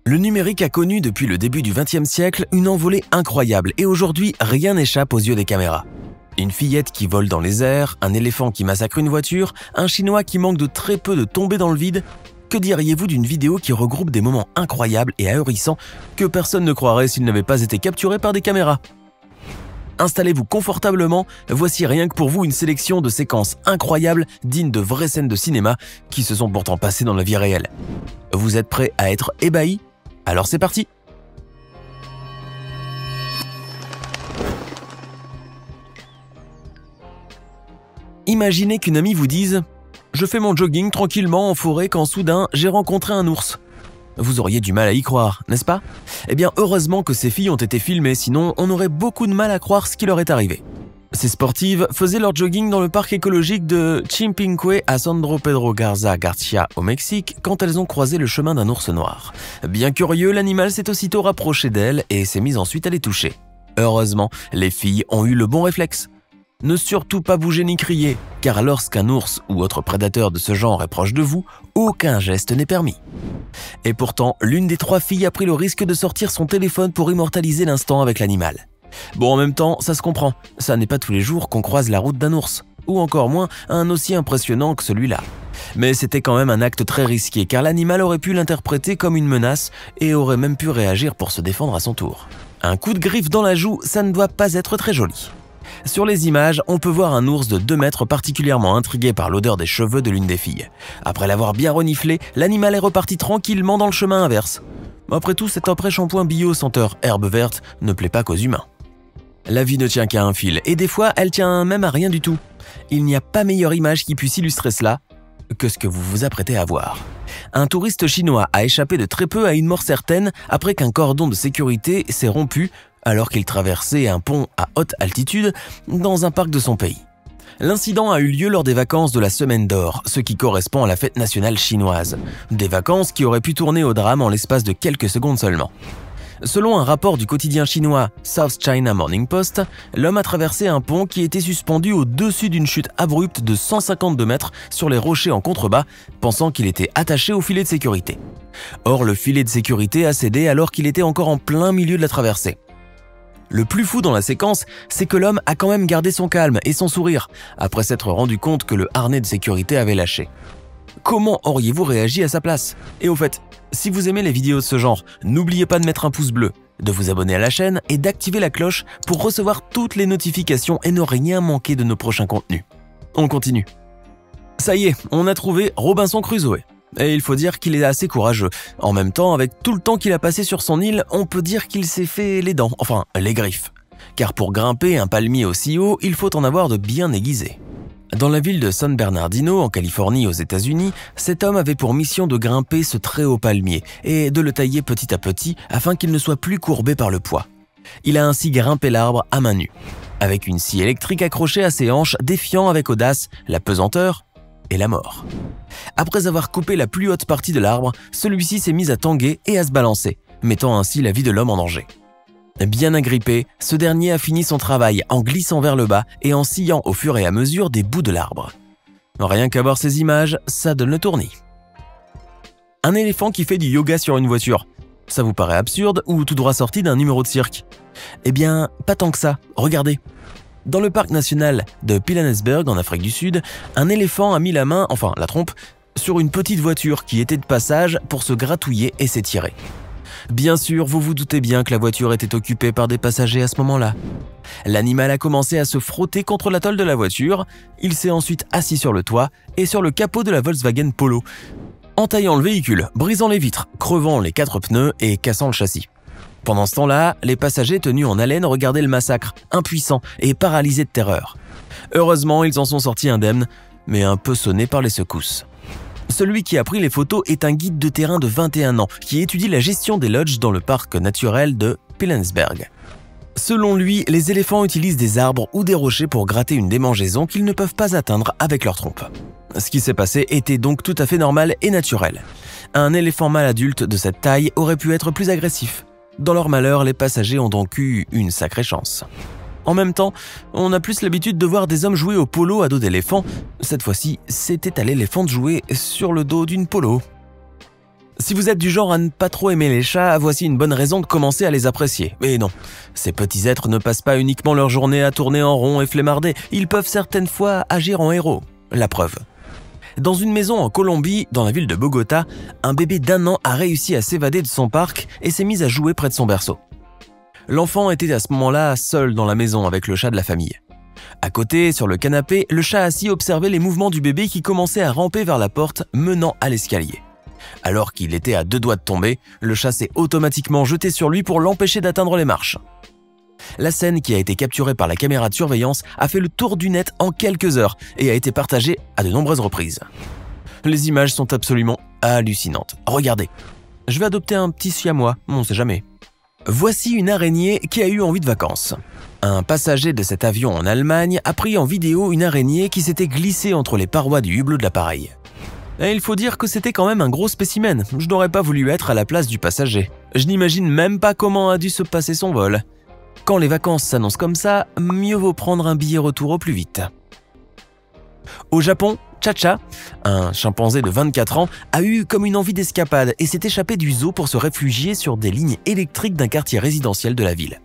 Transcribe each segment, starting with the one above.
Le numérique a connu depuis le début du XXe siècle une envolée incroyable et aujourd'hui rien n'échappe aux yeux des caméras. Une fillette qui vole dans les airs, un éléphant qui massacre une voiture, un Chinois qui manque de très peu de tomber dans le vide. Que diriez-vous d'une vidéo qui regroupe des moments incroyables et ahurissants que personne ne croirait s'ils n'avaient pas été capturés par des caméras? Installez-vous confortablement, voici rien que pour vous une sélection de séquences incroyables dignes de vraies scènes de cinéma qui se sont pourtant passées dans la vie réelle. Vous êtes prêts à être ébahis? Alors c'est parti! Imaginez qu'une amie vous dise « Je fais mon jogging tranquillement en forêt quand soudain j'ai rencontré un ours ». Vous auriez du mal à y croire, n'est-ce pas? Eh bien heureusement que ces filles ont été filmées, sinon on aurait beaucoup de mal à croire ce qui leur est arrivé. Ces sportives faisaient leur jogging dans le parc écologique de Chimpinque à Sandro Pedro Garza Garcia au Mexique quand elles ont croisé le chemin d'un ours noir. Bien curieux, l'animal s'est aussitôt rapproché d'elles et s'est mis ensuite à les toucher. Heureusement, les filles ont eu le bon réflexe. Ne surtout pas bouger ni crier, car lorsqu'un ours ou autre prédateur de ce genre est proche de vous, aucun geste n'est permis. Et pourtant, l'une des 3 filles a pris le risque de sortir son téléphone pour immortaliser l'instant avec l'animal. Bon, en même temps, ça se comprend, ça n'est pas tous les jours qu'on croise la route d'un ours, ou encore moins un aussi impressionnant que celui-là. Mais c'était quand même un acte très risqué, car l'animal aurait pu l'interpréter comme une menace et aurait même pu réagir pour se défendre à son tour. Un coup de griffe dans la joue, ça ne doit pas être très joli. Sur les images, on peut voir un ours de 2 mètres particulièrement intrigué par l'odeur des cheveux de l'une des filles. Après l'avoir bien reniflé, l'animal est reparti tranquillement dans le chemin inverse. Après tout, cet après-shampoing bio senteur herbe verte ne plaît pas qu'aux humains. La vie ne tient qu'à un fil, et des fois, elle tient même à rien du tout. Il n'y a pas meilleure image qui puisse illustrer cela que ce que vous vous apprêtez à voir. Un touriste chinois a échappé de très peu à une mort certaine après qu'un cordon de sécurité s'est rompu alors qu'il traversait un pont à haute altitude dans un parc de son pays. L'incident a eu lieu lors des vacances de la Semaine d'Or, ce qui correspond à la fête nationale chinoise. Des vacances qui auraient pu tourner au drame en l'espace de quelques secondes seulement. Selon un rapport du quotidien chinois South China Morning Post, l'homme a traversé un pont qui était suspendu au-dessus d'une chute abrupte de 152 mètres sur les rochers en contrebas, pensant qu'il était attaché au filet de sécurité. Or, le filet de sécurité a cédé alors qu'il était encore en plein milieu de la traversée. Le plus fou dans la séquence, c'est que l'homme a quand même gardé son calme et son sourire, après s'être rendu compte que le harnais de sécurité avait lâché. Comment auriez-vous réagi à sa place? Et au fait, si vous aimez les vidéos de ce genre, n'oubliez pas de mettre un pouce bleu, de vous abonner à la chaîne et d'activer la cloche pour recevoir toutes les notifications et ne rien manquer de nos prochains contenus. On continue. Ça y est, on a trouvé Robinson Crusoe. Et il faut dire qu'il est assez courageux. En même temps, avec tout le temps qu'il a passé sur son île, on peut dire qu'il s'est fait les dents, enfin les griffes. Car pour grimper un palmier aussi haut, il faut en avoir de bien aiguisé. Dans la ville de San Bernardino, en Californie, aux États-Unis, cet homme avait pour mission de grimper ce très haut palmier et de le tailler petit à petit afin qu'il ne soit plus courbé par le poids. Il a ainsi grimpé l'arbre à main nue, avec une scie électrique accrochée à ses hanches, défiant avec audace la pesanteur et la mort. Après avoir coupé la plus haute partie de l'arbre, celui-ci s'est mis à tanguer et à se balancer, mettant ainsi la vie de l'homme en danger. Bien agrippé, ce dernier a fini son travail en glissant vers le bas et en sciant au fur et à mesure des bouts de l'arbre. Rien qu'à voir ces images, ça donne le tournis. Un éléphant qui fait du yoga sur une voiture. Ça vous paraît absurde ou tout droit sorti d'un numéro de cirque? Eh bien, pas tant que ça, regardez. Dans le parc national de Pilanesberg en Afrique du Sud, un éléphant a mis la main, enfin la trompe, sur une petite voiture qui était de passage pour se gratouiller et s'étirer. Bien sûr, vous vous doutez bien que la voiture était occupée par des passagers à ce moment-là. L'animal a commencé à se frotter contre la tôle de la voiture, il s'est ensuite assis sur le toit et sur le capot de la Volkswagen Polo, entaillant le véhicule, brisant les vitres, crevant les 4 pneus et cassant le châssis. Pendant ce temps-là, les passagers tenus en haleine regardaient le massacre, impuissants et paralysés de terreur. Heureusement, ils en sont sortis indemnes, mais un peu sonnés par les secousses. Celui qui a pris les photos est un guide de terrain de 21 ans qui étudie la gestion des lodges dans le parc naturel de Pilanesberg. Selon lui, les éléphants utilisent des arbres ou des rochers pour gratter une démangeaison qu'ils ne peuvent pas atteindre avec leur trompe. Ce qui s'est passé était donc tout à fait normal et naturel. Un éléphant mâle adulte de cette taille aurait pu être plus agressif. Dans leur malheur, les passagers ont donc eu une sacrée chance. En même temps, on a plus l'habitude de voir des hommes jouer au polo à dos d'éléphant. Cette fois-ci, c'était à l'éléphant de jouer sur le dos d'une polo. Si vous êtes du genre à ne pas trop aimer les chats, voici une bonne raison de commencer à les apprécier. Mais non, ces petits êtres ne passent pas uniquement leur journée à tourner en rond et flemmarder, ils peuvent certaines fois agir en héros. La preuve. Dans une maison en Colombie, dans la ville de Bogota, un bébé d'1 an a réussi à s'évader de son parc et s'est mis à jouer près de son berceau. L'enfant était à ce moment-là seul dans la maison avec le chat de la famille. À côté, sur le canapé, le chat assis observait les mouvements du bébé qui commençait à ramper vers la porte menant à l'escalier. Alors qu'il était à 2 doigts de tomber, le chat s'est automatiquement jeté sur lui pour l'empêcher d'atteindre les marches. La scène, qui a été capturée par la caméra de surveillance, a fait le tour du net en quelques heures et a été partagée à de nombreuses reprises. Les images sont absolument hallucinantes. Regardez. Je vais adopter un petit siamois, on sait jamais. Voici une araignée qui a eu envie de vacances. Un passager de cet avion en Allemagne a pris en vidéo une araignée qui s'était glissée entre les parois du hublot de l'appareil. Et il faut dire que c'était quand même un gros spécimen. Je n'aurais pas voulu être à la place du passager. Je n'imagine même pas comment a dû se passer son vol. Quand les vacances s'annoncent comme ça, mieux vaut prendre un billet retour au plus vite. Au Japon, Chacha, un chimpanzé de 24 ans, a eu comme une envie d'escapade et s'est échappé du zoo pour se réfugier sur des lignes électriques d'un quartier résidentiel de la ville.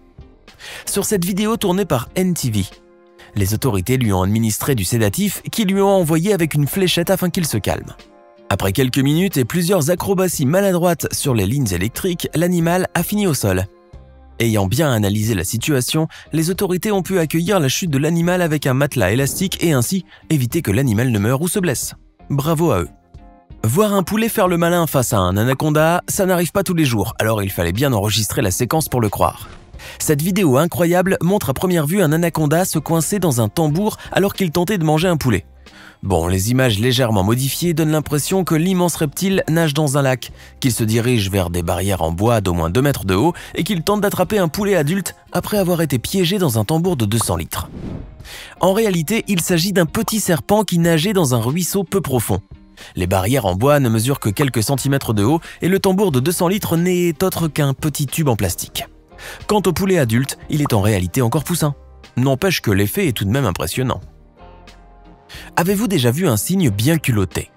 Sur cette vidéo tournée par NTV, les autorités lui ont administré du sédatif qu'ils lui ont envoyé avec une fléchette afin qu'il se calme. Après quelques minutes et plusieurs acrobaties maladroites sur les lignes électriques, l'animal a fini au sol. Ayant bien analysé la situation, les autorités ont pu accueillir la chute de l'animal avec un matelas élastique et ainsi éviter que l'animal ne meure ou se blesse. Bravo à eux. Voir un poulet faire le malin face à un anaconda, ça n'arrive pas tous les jours, alors il fallait bien enregistrer la séquence pour le croire. Cette vidéo incroyable montre à première vue un anaconda se coincer dans un tambour alors qu'il tentait de manger un poulet. Bon, les images légèrement modifiées donnent l'impression que l'immense reptile nage dans un lac, qu'il se dirige vers des barrières en bois d'au moins 2 mètres de haut et qu'il tente d'attraper un poulet adulte après avoir été piégé dans un tambour de 200 litres. En réalité, il s'agit d'un petit serpent qui nageait dans un ruisseau peu profond. Les barrières en bois ne mesurent que quelques centimètres de haut et le tambour de 200 litres n'est autre qu'un petit tube en plastique. Quant au poulet adulte, il est en réalité encore poussin. N'empêche que l'effet est tout de même impressionnant. Avez-vous déjà vu un cygne bien culotté?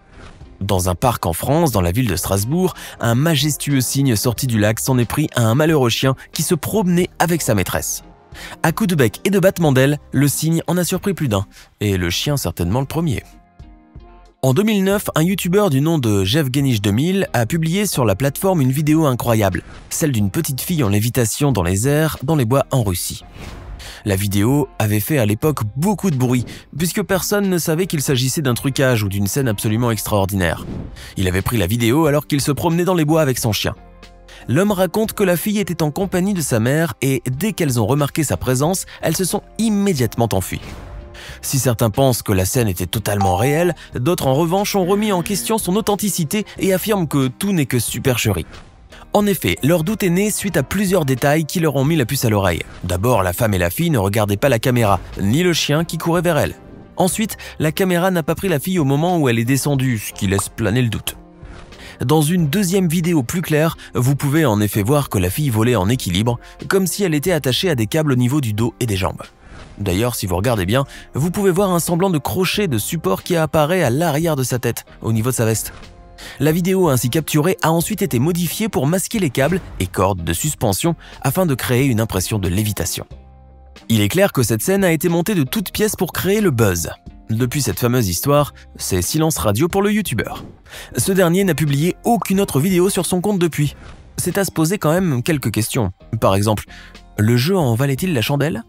Dans un parc en France, dans la ville de Strasbourg, un majestueux cygne sorti du lac s'en est pris à un malheureux chien qui se promenait avec sa maîtresse. À coups de bec et de battements d'ailes, le cygne en a surpris plus d'un, et le chien certainement le premier. En 2009, un youtubeur du nom de Jevgenich 2000 a publié sur la plateforme une vidéo incroyable, celle d'une petite fille en lévitation dans les airs, dans les bois en Russie. La vidéo avait fait à l'époque beaucoup de bruit, puisque personne ne savait qu'il s'agissait d'un trucage ou d'une scène absolument extraordinaire. Il avait pris la vidéo alors qu'il se promenait dans les bois avec son chien. L'homme raconte que la fille était en compagnie de sa mère et dès qu'elles ont remarqué sa présence, elles se sont immédiatement enfuies. Si certains pensent que la scène était totalement réelle, d'autres en revanche ont remis en question son authenticité et affirment que tout n'est que supercherie. En effet, leur doute est né suite à plusieurs détails qui leur ont mis la puce à l'oreille. D'abord, la femme et la fille ne regardaient pas la caméra, ni le chien qui courait vers elles. Ensuite, la caméra n'a pas pris la fille au moment où elle est descendue, ce qui laisse planer le doute. Dans une deuxième vidéo plus claire, vous pouvez en effet voir que la fille volait en équilibre, comme si elle était attachée à des câbles au niveau du dos et des jambes. D'ailleurs, si vous regardez bien, vous pouvez voir un semblant de crochet de support qui apparaît à l'arrière de sa tête, au niveau de sa veste. La vidéo ainsi capturée a ensuite été modifiée pour masquer les câbles et cordes de suspension afin de créer une impression de lévitation. Il est clair que cette scène a été montée de toutes pièces pour créer le buzz. Depuis cette fameuse histoire, c'est silence radio pour le youtubeur. Ce dernier n'a publié aucune autre vidéo sur son compte depuis. C'est à se poser quand même quelques questions. Par exemple, le jeu en valait-il la chandelle?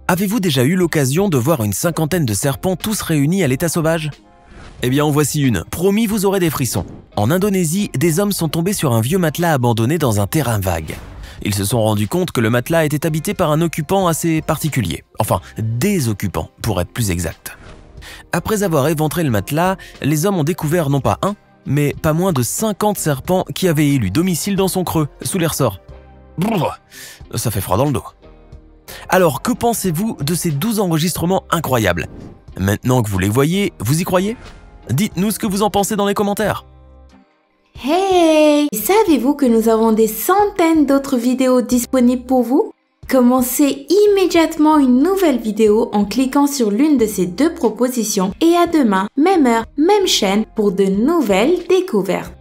Avez-vous déjà eu l'occasion de voir une 50aine de serpents tous réunis à l'état sauvage? Eh bien en voici une, promis vous aurez des frissons. En Indonésie, des hommes sont tombés sur un vieux matelas abandonné dans un terrain vague. Ils se sont rendus compte que le matelas était habité par un occupant assez particulier. Enfin, des occupants, pour être plus exact. Après avoir éventré le matelas, les hommes ont découvert non pas un, mais pas moins de 50 serpents qui avaient élu domicile dans son creux, sous les ressorts. Brrr, ça fait froid dans le dos. Alors, que pensez-vous de ces 12 enregistrements incroyables? Maintenant que vous les voyez, vous y croyez? Dites-nous ce que vous en pensez dans les commentaires. Hey! Savez-vous que nous avons des centaines d'autres vidéos disponibles pour vous? Commencez immédiatement une nouvelle vidéo en cliquant sur l'une de ces 2 propositions et à demain, même heure, même chaîne pour de nouvelles découvertes.